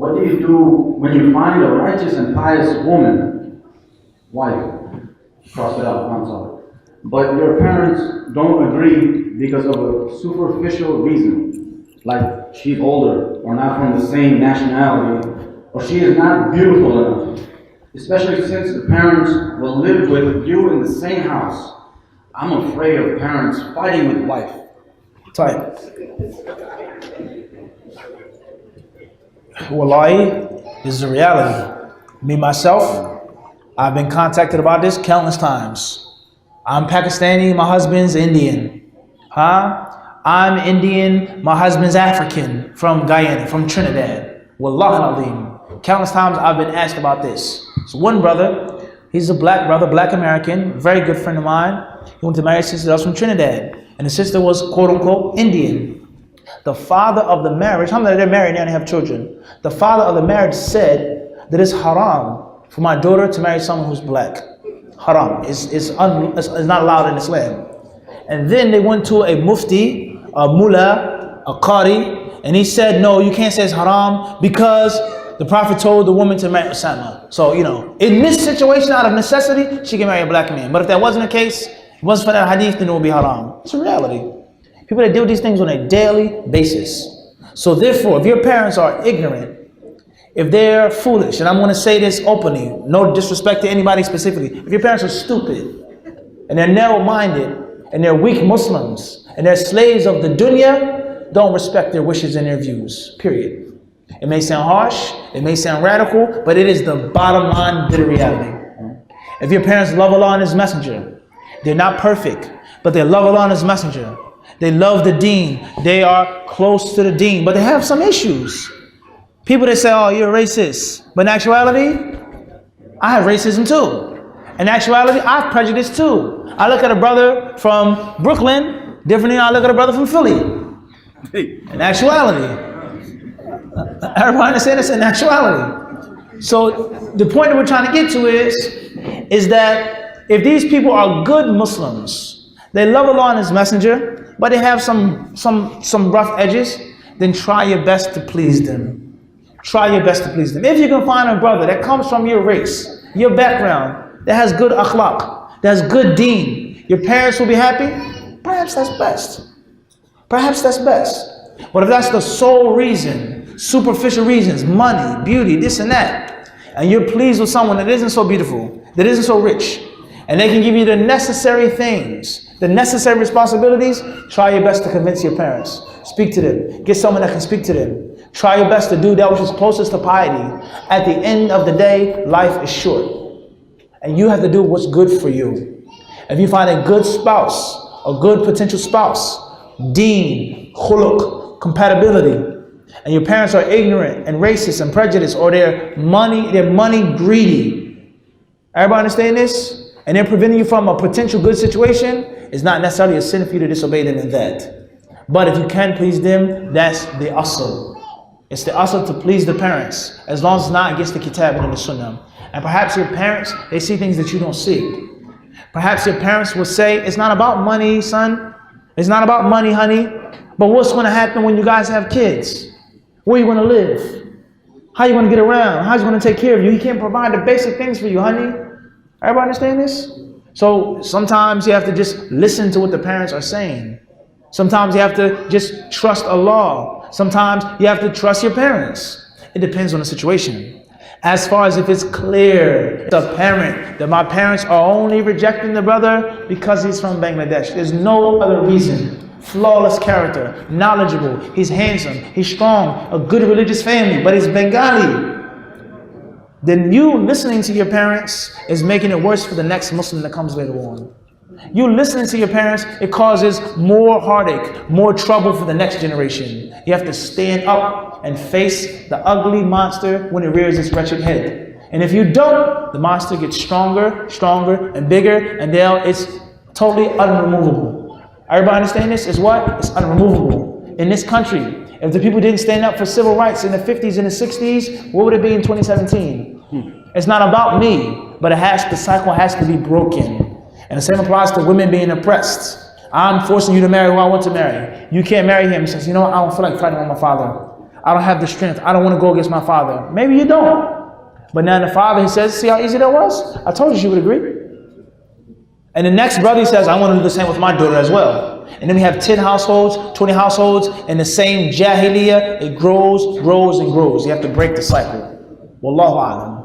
What do you do when you find a righteous and pious woman, wife, cross it out, I'm sorry, but your parents don't agree because of a superficial reason, like she's older, or not from the same nationality, or she is not beautiful enough, especially since the parents will live with you in the same house. I'm afraid of parents fighting with wife. Type. Wallahi, this is a reality. Me, myself, I've been contacted about this countless times. I'm Pakistani, my husband's Indian. I'm Indian, my husband's African, from Guyana, from Trinidad. Wallahi al-Azim. Countless times I've been asked about this. So one brother, he's a black brother, black American, very good friend of mine. He went to marry a sister that was from Trinidad. And the sister was quote unquote Indian. The father of the marriage, they're married now and they have children. The father of the marriage said that it's haram for my daughter to marry someone who's black. Haram. It's not allowed in Islam. And then they went to a mufti, a mullah, a qari, and he said, no, you can't say it's haram because the Prophet told the woman to marry Osama. So, in this situation, out of necessity, she can marry a black man. But if that wasn't the case, it wasn't for that hadith, then it would be haram. It's a reality. People that deal with these things on a daily basis. So therefore, if your parents are ignorant, if they're foolish, and I'm going to say this openly, no disrespect to anybody specifically, if your parents are stupid, and they're narrow-minded, and they're weak Muslims, and they're slaves of the dunya, don't respect their wishes and their views, period. It may sound harsh, it may sound radical, but it is the bottom line bitter reality. If your parents love Allah and His Messenger, they're not perfect, but they love Allah and His Messenger. They love the deen. They are close to the deen, but they have some issues. People that say, oh, you're a racist. But in actuality, I have racism too. In actuality, I have prejudice too. I look at a brother from Brooklyn differently than I look at a brother from Philly. In actuality. Everybody understand this in actuality. So the point that we're trying to get to is that if these people are good Muslims, they love Allah and His Messenger, but they have some rough edges, then try your best to please them. Try your best to please them. If you can find a brother that comes from your race, your background, that has good akhlaq, that has good deen, your parents will be happy, perhaps that's best. Perhaps that's best. But if that's the sole reason, superficial reasons, money, beauty, this and that, and you're pleased with someone that isn't so beautiful, that isn't so rich, and they can give you the necessary things, the necessary responsibilities, try your best to convince your parents. Speak to them. Get someone that can speak to them. Try your best to do that which is closest to piety. At the end of the day, life is short. And you have to do what's good for you. If you find a good spouse, a good potential spouse, deen, khuluq, compatibility, and your parents are ignorant and racist and prejudiced, or they're money greedy. Everybody understand this? And they're preventing you from a potential good situation, it's not necessarily a sin for you to disobey them in that. But if you can please them, that's the asl. It's the asl to please the parents, as long as it's not against the kitab and the sunnah. And perhaps your parents, they see things that you don't see. Perhaps your parents will say, it's not about money, son. It's not about money, honey. But what's going to happen when you guys have kids? Where are you going to live? How are you going to get around? How's he going to take care of you? He can't provide the basic things for you, honey. Everybody understand this? So sometimes you have to just listen to what the parents are saying. Sometimes you have to just trust Allah. Sometimes you have to trust your parents. It depends on the situation. As far as if it's clear, it's apparent that my parents are only rejecting the brother because he's from Bangladesh. There's no other reason. Flawless character, knowledgeable, he's handsome, he's strong, a good religious family, but he's Bengali. Then you listening to your parents is making it worse for the next Muslim that comes later on. You listening to your parents, it causes more heartache, more trouble for the next generation. You have to stand up and face the ugly monster when it rears its wretched head. And if you don't, the monster gets stronger, and bigger, and it's totally unremovable. Everybody understand this? It's what? It's unremovable. In this country, if the people didn't stand up for civil rights in the 50s and the 60s, what would it be in 2017? It's not about me, but the cycle has to be broken. And the same applies to women being oppressed. I'm forcing you to marry who I want to marry. You can't marry him. He says, you know what? I don't feel like fighting with my father. I don't have the strength. I don't want to go against my father. Maybe you don't. But now the father, he says, see how easy that was? I told you she would agree. And the next brother, he says, I want to do the same with my daughter as well. And then we have 10 households, 20 households, in the same jahiliyyah. It grows, grows, and grows. You have to break the cycle. Wallahu a'lam.